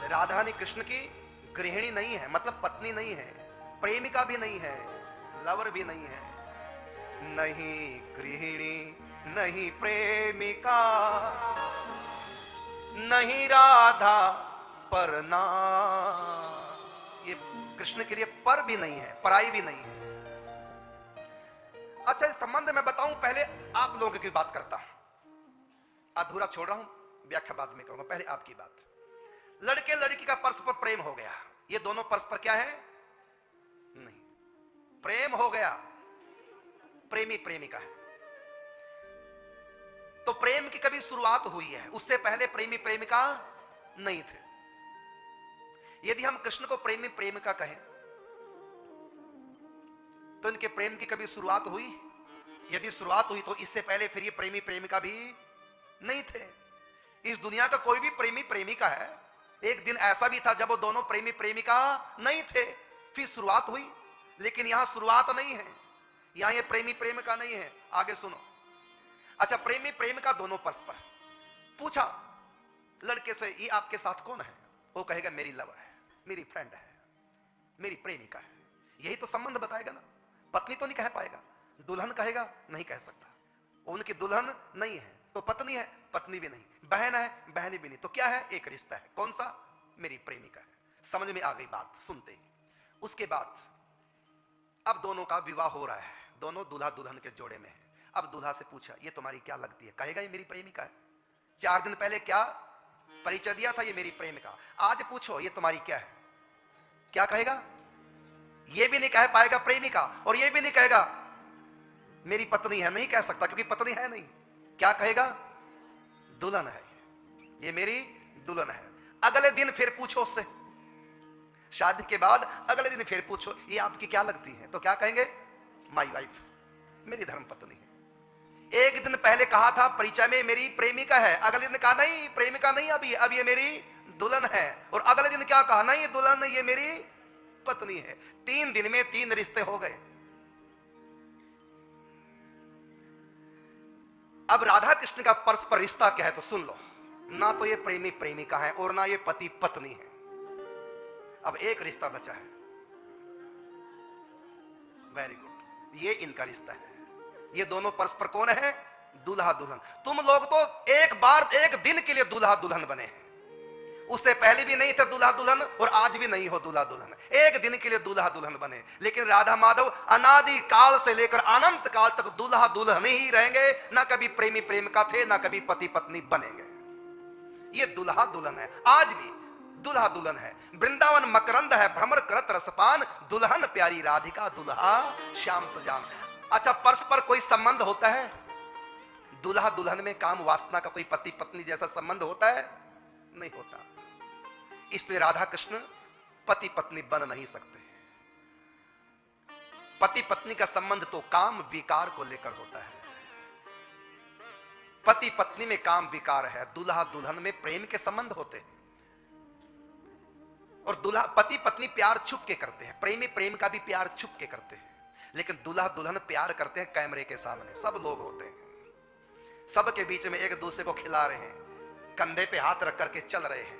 राधा रानी कृष्ण की गृहिणी नहीं है, मतलब पत्नी नहीं है, प्रेमिका भी नहीं है, लवर भी नहीं है। नहीं गृहिणी नहीं प्रेमिका, नहीं राधा पर ना, ये कृष्ण के लिए पर भी नहीं है, पराई भी नहीं है। अच्छा, इस संबंध में बताऊं, पहले आप लोगों की बात करता हूं, अधूरा छोड़ रहा हूं, व्याख्या बाद में करूंगा। पहले आपकी बात। लड़के लड़की का परस्पर प्रेम हो गया, ये दोनों परस्पर क्या है? नहीं, प्रेम हो गया, प्रेमी प्रेमिका है। तो प्रेम की कभी शुरुआत हुई है, उससे पहले प्रेमी प्रेमिका नहीं थे। यदि हम कृष्ण को प्रेमी प्रेमिका कहें तो इनके प्रेम की कभी शुरुआत हुई? यदि शुरुआत हुई तो इससे पहले फिर ये प्रेमी प्रेमिका भी नहीं थे। इस दुनिया का कोई भी प्रेमी प्रेमिका है, एक दिन ऐसा भी था जब वो दोनों प्रेमी प्रेमिका नहीं थे, फिर शुरुआत हुई। लेकिन यहां शुरुआत नहीं है, यहां ये प्रेमी प्रेमिका नहीं है। आगे सुनो। अच्छा, प्रेमी प्रेमिका दोनों परस्पर। पूछा लड़के से, ये आपके साथ कौन है? वो कहेगा मेरी लवर है, मेरी फ्रेंड है, मेरी प्रेमिका है। यही तो संबंध बताएगा ना। पत्नी तो नहीं कह पाएगा, दुल्हन कहेगा, नहीं कह सकता। उनकी दुल्हन नहीं है तो पत्नी है, पत्नी भी नहीं, बहन है, बहनी भी नहीं, तो क्या है? एक रिश्ता है। कौन सा? मेरी प्रेमिका है। समझ में आ गई बात सुनते ही। उसके बाद अब दोनों का विवाह हो रहा है, दोनों दूल्हा दुल्हन के जोड़े में है। अब दूल्हा से पूछा, ये तुम्हारी क्या लगती है? कहेगा ये मेरी प्रेमिका है। 4 दिन पहले क्या परिचय दिया था? ये मेरी प्रेमिका। आज पूछो ये तुम्हारी क्या है? क्या कहेगा? ये भी नहीं कह पाएगा प्रेमिका, और ये भी नहीं कहेगा मेरी पत्नी है, नहीं कह सकता क्योंकि पत्नी है नहीं। क्या कहेगा? दुल्हन है, ये मेरी दुल्हन है। अगले दिन फिर पूछो उससे, शादी के बाद अगले दिन फिर पूछो ये आपकी क्या लगती है? तो क्या कहेंगे? माई वाइफ, मेरी धर्म पत्नी है। एक दिन पहले कहा था परिचय में मेरी प्रेमिका है, अगले दिन कहा नहीं प्रेमिका नहीं, अब ये मेरी दुल्हन है। और अगले दिन क्या कहा? नहीं दुल्हन नहीं, ये मेरी पत्नी है। 3 दिन में 3 रिश्ते हो गए। अब राधा कृष्ण का परस्पर रिश्ता क्या है तो सुन लो। ना तो ये प्रेमी प्रेमिका है और ना ये पति पत्नी है। अब एक रिश्ता बचा है, वेरी गुड, ये इनका रिश्ता है। ये दोनों परस्पर कौन है? दूल्हा दुल्हन। तुम लोग तो एक बार एक दिन के लिए दूल्हा दुल्हन बने हैं, उससे पहले भी नहीं थे दूल्हा दुल्हन और आज भी नहीं हो दूल्हा दुल्हन। एक दिन के लिए दूल्हा दुल्हन बने। लेकिन राधा माधव अनादि काल से लेकर अनंत काल तक दूल्हा दुल्हन ही रहेंगे, ना कभी प्रेमी प्रेमिका थे, ना कभी पति पत्नी बनेंगे। ये दूल्हा दुल्हन है, आज भी दूल्हा दुल्हन है। वृंदावन मकरंद है, भ्रमर करत रसपान, दुल्हन प्यारी राधिका, दूल्हा श्याम सजान। अच्छा, परस्पर कोई संबंध होता है? दूल्हा दुल्हन में काम वासना का कोई पति पत्नी जैसा संबंध होता है? नहीं होता। इसलिए राधा कृष्ण पति पत्नी बन नहीं सकते। पति पत्नी का संबंध तो काम विकार को लेकर होता है। पति पत्नी में काम विकार है, दूल्हा दुल्हन में प्रेम के संबंध होते हैं। और दूल्हा पति पत्नी प्यार छुप के करते हैं, प्रेमी प्रेम का भी प्यार छुप के करते हैं। लेकिन दूल्हा दुल्हन प्यार करते हैं कैमरे के सामने, सब लोग होते हैं, सबके बीच में एक दूसरे को खिला रहे हैं, कंधे पे हाथ रख करके चल रहे हैं,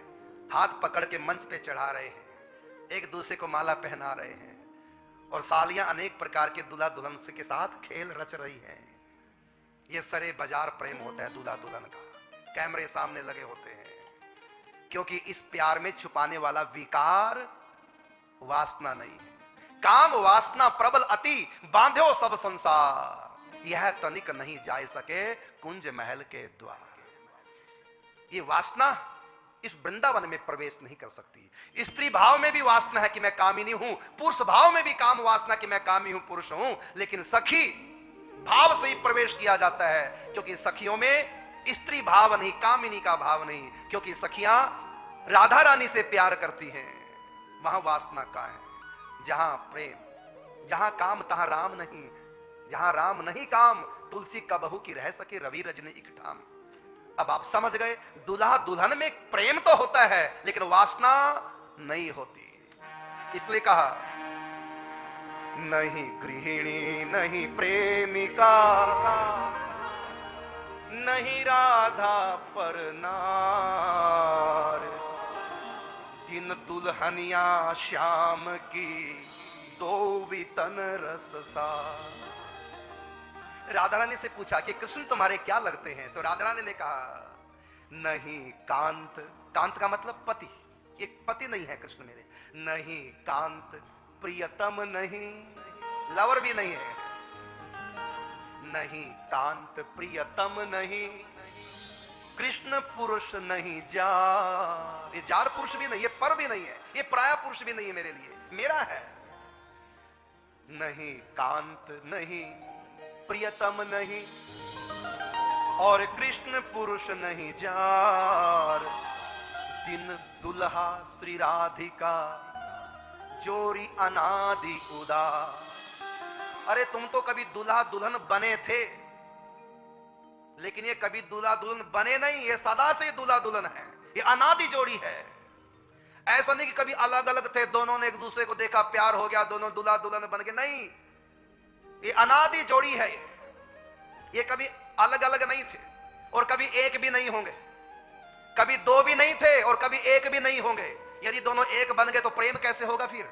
हाथ पकड़ के मंच पे चढ़ा रहे हैं, एक दूसरे को माला पहना रहे हैं, और सालियां अनेक प्रकार के दूल्हा दुल्हन के साथ खेल रच रही हैं। ये सरे बाजार प्रेम होता है दूल्हा दुल्हन का, कैमरे सामने लगे होते हैं। क्योंकि इस प्यार में छुपाने वाला विकार वासना नहीं है। काम वासना प्रबल अति, बांध्यो सब संसार, यह तनिक नहीं जा सके कुंज महल के द्वार। ये वासना इस वृंदावन में प्रवेश नहीं कर सकती। स्त्री भाव में भी वासना है कि मैं कामिनी हूं, पुरुष भाव में भी काम वासना कि मैं कामी हूं, पुरुष हूं। लेकिन सखी भाव से ही प्रवेश किया जाता है, क्योंकि सखियों में स्त्री भाव नहीं, कामिनी का भाव नहीं। क्योंकि सखियां राधा रानी से प्यार करती हैं, वहां वासना का है। जहां प्रेम, जहां काम तहां राम नहीं, जहां राम नहीं काम, तुलसी का बहू की रह सके रवि रजनी इकठाम। अब आप समझ गए, दूल्हा दुल्हन में प्रेम तो होता है लेकिन वासना नहीं होती। इसलिए कहा नहीं गृहिणी नहीं प्रेमिका, नहीं राधा पर नार, दुल्हनिया श्याम की दो भी तन रस सा। राधा रानी से पूछा कि कृष्ण तुम्हारे क्या लगते हैं? तो राधा रानी ने कहा नहीं कांत, कांत का मतलब पति, एक पति नहीं है कृष्ण मेरे, नहीं कांत प्रियतम नहीं, लवर भी नहीं है, नहीं कांत प्रियतम नहीं, कृष्ण पुरुष नहीं जार, ये जार पुरुष भी नहीं, ये पर भी नहीं है, ये पराया पुरुष भी नहीं है मेरे लिए, मेरा है। नहीं कांत नहीं, प्रियतम नहीं, और कृष्ण पुरुष नहीं जार, दिन दुल्हा श्री राधिका जोरी अनादि उदार। अरे तुम तो कभी दूल्हा दुल्हन बने थे, लेकिन ये कभी दूल्हा दुल्हन बने नहीं, ये सदा से दूल्हा दुल्हन है, ये अनादि जोड़ी है। ऐसा नहीं कि कभी अलग अलग थे, दोनों ने एक दूसरे को देखा, प्यार हो गया, दोनों दूल्हा दुल्हन बन गए, नहीं, ये अनादि जोड़ी है। ये कभी अलग अलग नहीं थे और कभी एक भी नहीं होंगे, कभी दो भी नहीं थे और कभी एक भी नहीं होंगे। यदि दोनों एक बन गए तो प्रेम कैसे होगा? फिर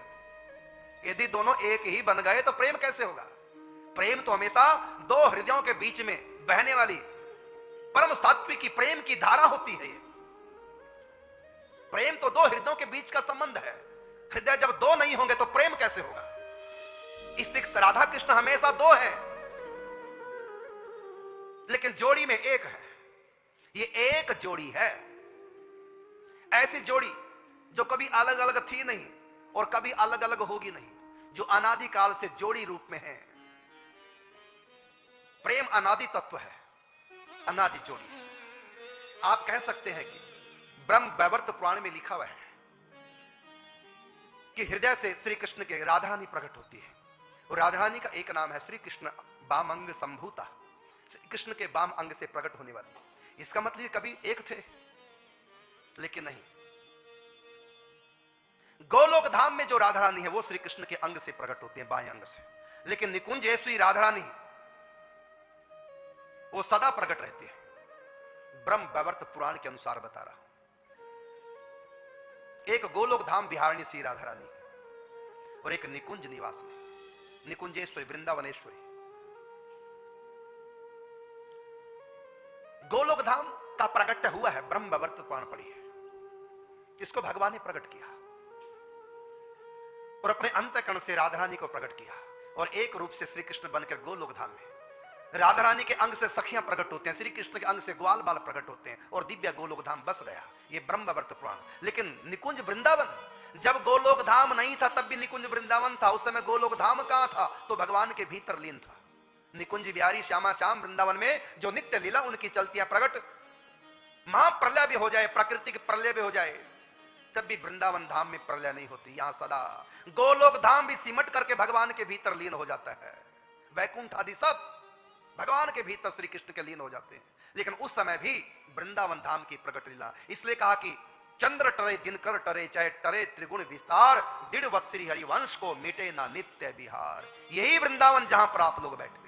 यदि दोनों एक ही बन गए तो प्रेम कैसे होगा? प्रेम तो हमेशा दो हृदयों के बीच में बहने वाली परम सात्विक की प्रेम की धारा होती है। प्रेम तो दो हृदयों के बीच का संबंध है। हृदय जब दो नहीं होंगे तो प्रेम कैसे होगा? इसलिए राधा कृष्ण हमेशा दो है, लेकिन जोड़ी में एक है। ये एक जोड़ी है, ऐसी जोड़ी जो कभी अलग अलग थी नहीं और कभी अलग अलग होगी नहीं, जो अनादिकाल से जोड़ी रूप में है। प्रेम अनादि तत्व है, अनादि जोड़ी। आप कह सकते हैं कि ब्रह्म वैवर्त पुराण में लिखा हुआ है कि हृदय से श्री कृष्ण के राधा रानी प्रकट होती है, और राधा रानी का एक नाम है श्री कृष्ण वाम अंग संभूता, कृष्ण के वाम अंग से प्रकट होने वाली। इसका मतलब कभी एक थे, लेकिन नहीं। गोलोक धाम में जो राधा रानी है वो श्री कृष्ण के अंग से प्रकट होती है, बाएं अंग से, लेकिन निकुंज श्री राधा रानी वो सदा प्रकट रहती है। ब्रह्म वैवर्त पुराण के अनुसार बता रहा, एक गोलोक धाम बिहारणी श्री राधा रानी और एक निकुंज निवासी, निकुंजेश्वरी वृंदावनेश्वरी। गोलोक धाम का प्रकट हुआ है, ब्रह्म वैवर्त पुराण पढ़ी है, इसको भगवान ने प्रकट किया और अपने अंतःकरण से राधा रानी को प्रकट किया, और एक रूप से श्री कृष्ण बनकर गोलोक धाम में राधा रानी के अंग से सखियां प्रकट होते हैं, श्री कृष्ण के अंग से ग्वाल बाल प्रकट होते हैं, और दिव्य गोलोक धाम बस गया। ये ब्रह्म वैवर्त पुराण। लेकिन निकुंज वृंदावन, जब गोलोक धाम नहीं था तब भी निकुंज वृंदावन था। उस समय गोलोक धाम कहां था? तो भगवान के भीतर लीन था। निकुंज बिहारी श्यामा श्याम वृंदावन में जो नित्य लीला उनकी चलती है प्रकट। महाप्रलय भी हो जाए, प्रकृति की प्रलय भी हो जाए, तब भी वृंदावन धाम में प्रलय नहीं होती। यहां सदा गोलोक धाम भी सिमट करके भगवान के भीतर लीन हो जाता है। वैकुंठ आदि सब भगवान के भीतर श्री कृष्ण के लीन हो जाते हैं। लेकिन उस समय भी वृंदावन धाम की प्रकट लीला, इसलिए कहा कि चंद्र टरे दिनकर टरे, चाहे टरे त्रिगुण विस्तार, दृढ़ वत्सरी हरिवंश को मिटे ना नित्य बिहार। यही वृंदावन जहां पर आप लोग बैठे,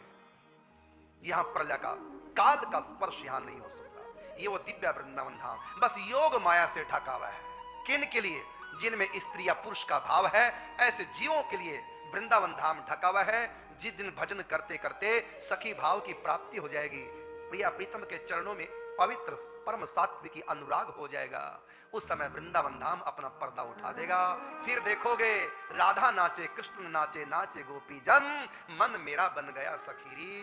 यहां प्रलय का काल का स्पर्श यहां नहीं हो सकता। ये वो दिव्य वृंदावन धाम बस योग माया से ढका हुआ है। किन के लिए? जिनमें स्त्री या पुरुष का भाव है, ऐसे जीवों के लिए वृंदावन धाम ढका हुआ है। जिस दिन भजन करते करते सखी भाव की प्राप्ति हो जाएगी, प्रिया प्रीतम के चरणों में पवित्र परम सात्विकी अनुराग हो जाएगा, उस समय वृंदावन धाम अपना पर्दा उठा देगा। फिर देखोगे राधा नाचे, कृष्ण नाचे, नाचे गोपी जन, मन मेरा बन गया सखीरी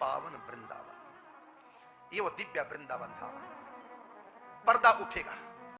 पावन वृंदावन। ये वो दिव्य वृंदावन धाम है। पर्दा उठेगा।